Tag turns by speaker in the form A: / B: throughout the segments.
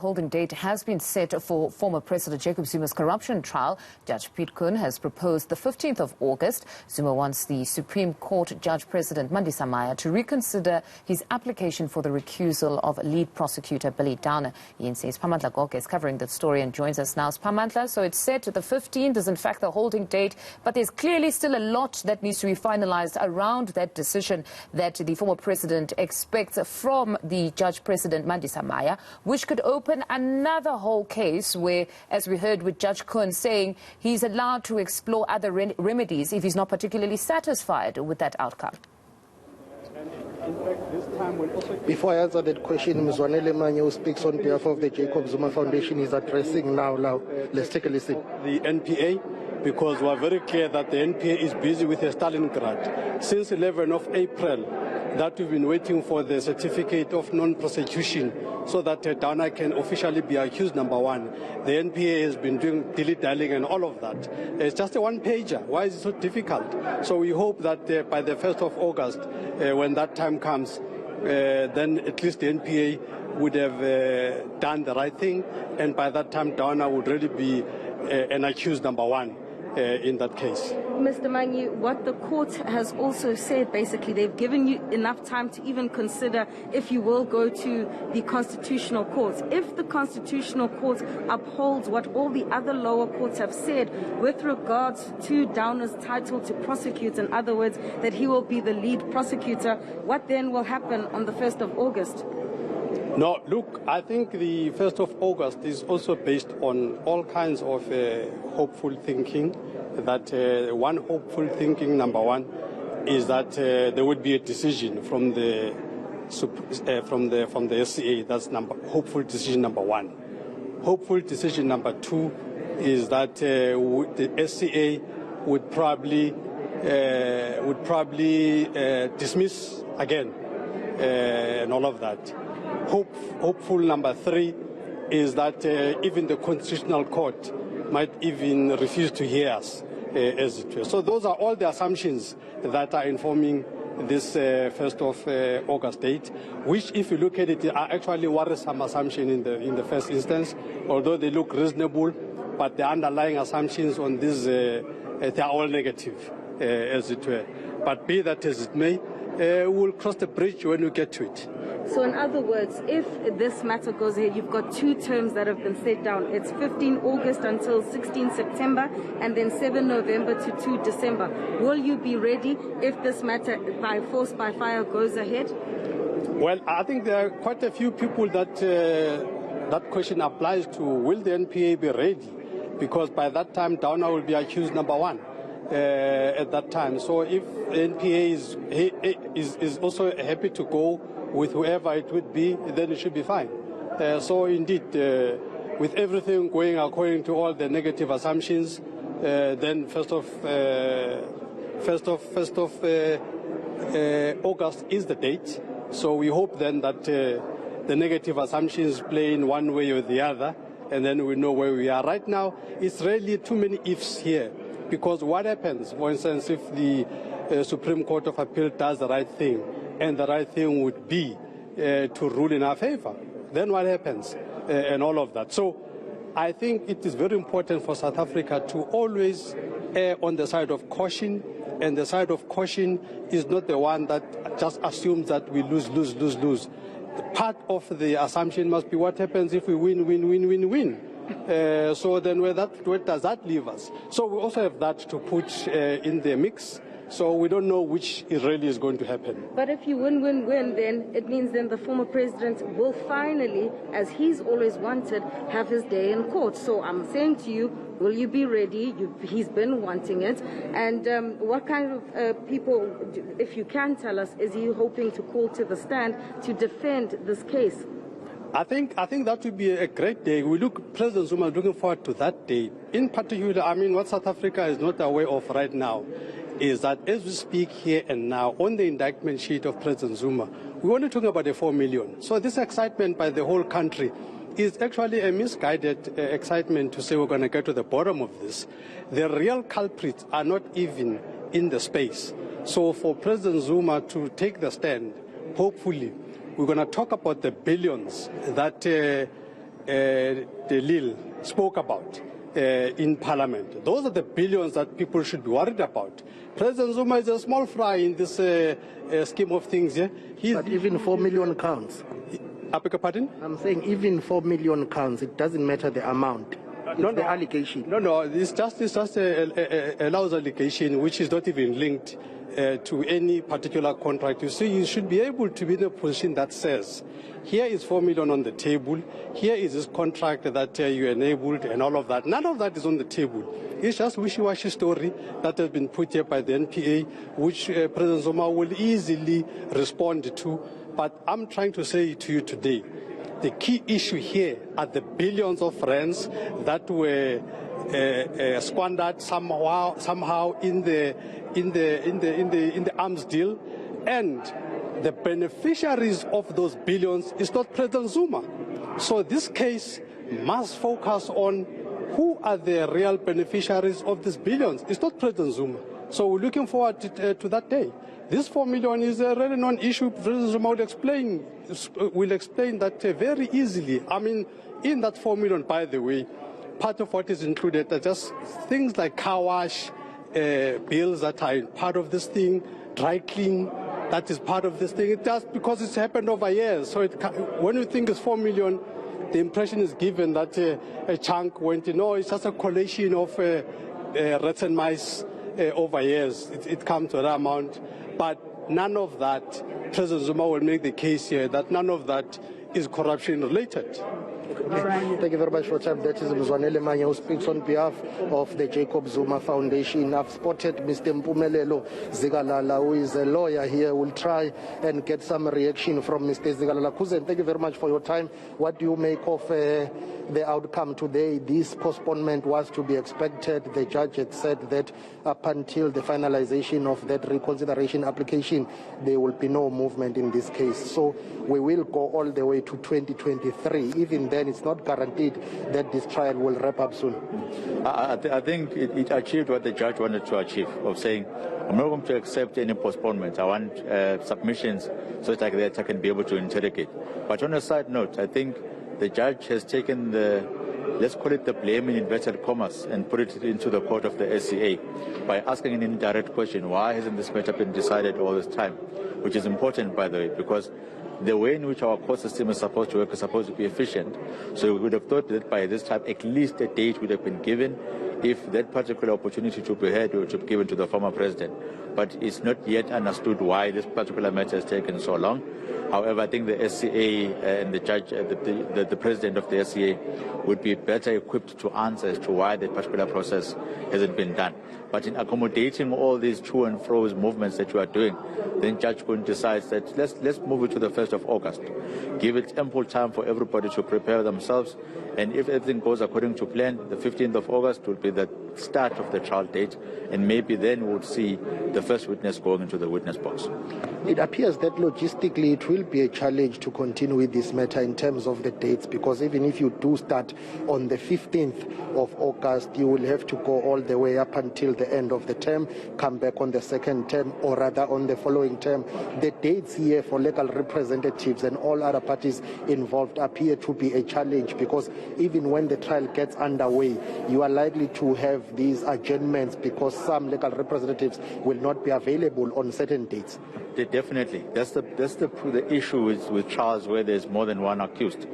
A: Holding date has been set for former President Jacob Zuma's corruption trial. Judge Piet Koen has proposed the 15th of August. Zuma wants the Supreme Court Judge President Mandisa to reconsider his application for the recusal of lead prosecutor Billy Downer. eNCA's Siphamandla Goge is covering the story and joins us now. Siphamandla, so it's set the 15th is in fact the holding date, but there's clearly still a lot that needs to be finalized around that decision that the former president expects from the Judge President Mandisa, which could open another whole case where, as we heard with Judge Koen saying, he's allowed to explore other remedies if he's not particularly satisfied with that outcome.
B: Before I answer that question, Ms. Wanele Manye, who speaks on behalf of the Jacob Zuma Foundation, is addressing now. Let's take a listen.
C: The NPA, because we are very clear that the NPA is busy with the Stalingrad. Since 11th of April, that we've been waiting for the certificate of non-prosecution so that Downer can officially be accused, number one. The NPA has been doing dilly-dallying and all of that. It's just a one-pager. Why is it so difficult? So we hope that by the 1st of August, when that time comes, then at least the NPA would have done the right thing, and by that time Downer would really be an accused number one in that case.
D: Mr. Manye, what the court has also said, basically, they've given you enough time to even consider if you will go to the Constitutional Court. If the Constitutional Court upholds what all the other lower courts have said with regards to Downer's title to prosecute, in other words, that he will be the lead prosecutor, what then will happen on the 1st of August?
C: No, look, I think the 1st of August is also based on all kinds of hopeful thinking. That one hopeful thinking, number one, is that there would be a decision from the SCA. That's hopeful decision number one. Hopeful decision number two is that the SCA would probably dismiss again and all of that. Hopeful number three is that even the Constitutional Court might even refuse to hear us, as it were. So those are all the assumptions that are informing this 1st of August date, which, if you look at it, are actually worrisome assumptions in the first instance, although they look reasonable, but the underlying assumptions on this, they are all negative, as it were. But be that as it may, we'll cross the bridge when we get to it.
D: So in other words, if this matter goes ahead, you've got two terms that have been set down. It's 15 August until 16 September and then 7 November to 2 December. Will you be ready if this matter by force, by fire goes ahead?
C: Well, I think there are quite a few people that that question applies to. Will the NPA be ready? Because by that time, Downer will be accused number one. At that time. So if the NPA is also happy to go with whoever it would be, then it should be fine. So indeed, with everything going according to all the negative assumptions, then 1st of August is the date. So we hope then that the negative assumptions play in one way or the other, and then we know where we are. Right now, it's really too many ifs here. Because what happens, for instance, if the Supreme Court of Appeal does the right thing, and the right thing would be to rule in our favor, then what happens, and all of that. So I think it is very important for South Africa to always err on the side of caution, and the side of caution is not the one that just assumes that we lose. The part of the assumption must be what happens if we win. So then where does that leave us? So we also have that to put in the mix. So we don't know which really is going to happen.
D: But if you win, then it means then the former president will finally, as he's always wanted, have his day in court. So I'm saying to you, will you be ready? He's been wanting it. And what kind of people, if you can tell us, is he hoping to call to the stand to defend this case?
C: I think that would be a great day. President Zuma is looking forward to that day. In particular, I mean, what South Africa is not aware of right now is that as we speak here and now, on the indictment sheet of President Zuma, we're only talking about the 4 million. So this excitement by the whole country is actually a misguided excitement to say we're going to get to the bottom of this. The real culprits are not even in the space. So for President Zuma to take the stand, hopefully, we're going to talk about the billions that Delil spoke about in Parliament. Those are the billions that people should be worried about. President Zuma is a small fry in this scheme of things. Yeah?
B: But even 4 million counts.
C: I beg your pardon?
B: I'm saying even 4 million counts. It doesn't matter the amount. It's the allegation.
C: No. It's just a lousy allegation which is not even linked to any particular contract. You see, you should be able to be in a position that says, here is 4 million on the table, here is this contract that you enabled and all of that. None of that is on the table. It's just wishy-washy story that has been put here by the NPA, which President Zuma will easily respond to. But I'm trying to say to you today, the key issue here are the billions of rands that were squandered somehow in the arms deal, and the beneficiaries of those billions is not President Zuma. So this case must focus on who are the real beneficiaries of these billions. It's not President Zuma. So we're looking forward to that day. This 4 million is a really non-issue. President Zuma will explain that very easily. I mean, in that 4 million, by the way, part of what is included are just things like car wash bills that are part of this thing, dry clean, that is part of this thing. It's just because it's happened over years. So when you think it's 4 million, the impression is given that a chunk went in. No, it's just a collation of rats and mice over years. It comes to that amount. But none of that, President Zuma will make the case here that none of that is corruption related.
B: Thank you very much for your time. That is Mzwanele Manya, who speaks on behalf of the Jacob Zuma Foundation. I've spotted Mr. Mpumelelo Zigalala, who is a lawyer here. We'll try and get some reaction from Mr. Zigalala. Kuzen, thank you very much for your time. What do you make of the outcome today? This postponement was to be expected. The judge had said that up until the finalization of that reconsideration application, there will be no movement in this case. So we will go all the way to 2023. Even then, it's not guaranteed that this trial will wrap up soon.
E: I think it achieved what the judge wanted to achieve, of saying, I'm not going to accept any postponement. I want submissions so that I can be able to interrogate. But on a side note, I think the judge has taken the, let's call it the blame in inverted commas, and put it into the court of the eNCA by asking an indirect question, why hasn't this matter been decided all this time? Which is important, by the way, because the way in which our court system is supposed to work is supposed to be efficient. So we would have thought that by this time, at least a date would have been given if that particular opportunity to be heard would have given to the former president. But it's not yet understood why this particular matter has taken so long. However, I think the eNCA and the judge, the president of the eNCA would be better equipped to answer as to why that particular process hasn't been done. But in accommodating all these to and fro movements that you are doing, then Judge Kun decides that let's move it to the 1st of August. Give it ample time for everybody to prepare themselves. And if everything goes according to plan, the 15th of August will be the start of the trial date. And maybe then we'll see the first witness going into the witness box.
B: It appears that logistically it will be a challenge to continue with this matter in terms of the dates, because even if you do start on the 15th of August, you will have to go all the way up until the end of the term, come back on the second term, or rather on the following term. The dates here for legal representatives and all other parties involved appear to be a challenge, because even when the trial gets underway, you are likely to have these adjournments because some legal representatives will not be available on certain dates.
E: Definitely. That's the issue with trials where there's more than one accused.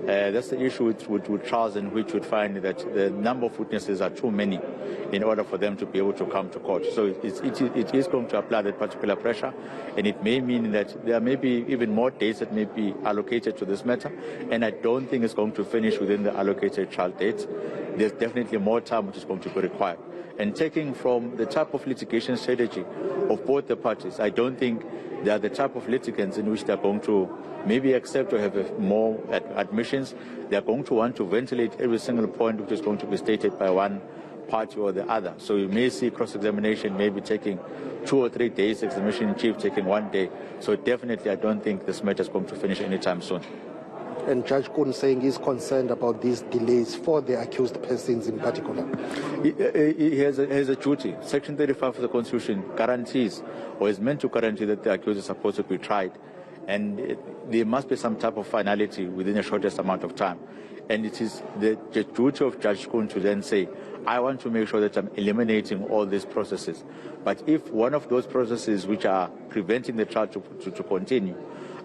E: That's the issue with trials in which you'd find that the number of witnesses are too many in order for them to be able to come to court. So it is going to apply that particular pressure, and it may mean that there may be even more days that may be allocated to this matter, and I don't think it's going to finish within the allocated trial dates. There's definitely more time which is going to be required. And taking from the type of litigation strategy of both the parties, I don't think they are the type of litigants in which they're going to maybe accept or have more admissions. They're going to want to ventilate every single point which is going to be stated by one party or the other. So you may see cross-examination maybe taking 2 or 3 days, examination in chief taking 1 day. So definitely I don't think this matter is going to finish anytime soon.
B: And Judge Kun saying he's concerned about these delays for the accused persons in particular.
E: He has a duty. Section 35 of the Constitution guarantees, or is meant to guarantee, that the accused is supposed to be tried. And there must be some type of finality within the shortest amount of time. And it is the duty of Judge Kun to then say, I want to make sure that I'm eliminating all these processes. But if one of those processes which are preventing the trial to continue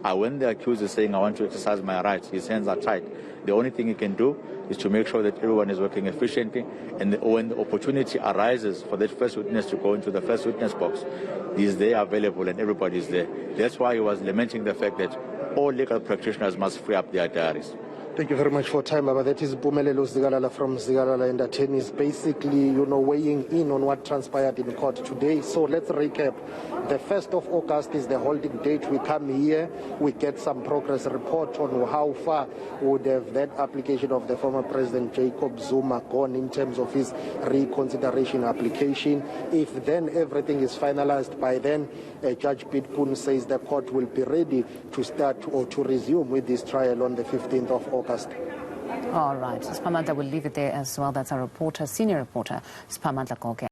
E: are when the accused is saying, I want to exercise my rights, his hands are tied, the only thing he can do is to make sure that everyone is working efficiently, and when the opportunity arises for that first witness to go into the first witness box, he's there available and everybody is there. That's why he was lamenting the fact that all legal practitioners must free up their diaries.
B: Thank you very much for time, Baba. That is Mpumelelo Zikalala from Zikalala and Attorneys, basically, weighing in on what transpired in court today. So let's recap. The 1st of August is the holding date. We come here, we get some progress report on how far would have that application of the former President Jacob Zuma gone in terms of his reconsideration application. If then everything is finalized by then, Judge Pitkun says the court will be ready to start or to resume with this trial on the 15th of August.
A: All right. Siphamandla will leave it there as well. That's our reporter, senior reporter, Siphamandla Goge.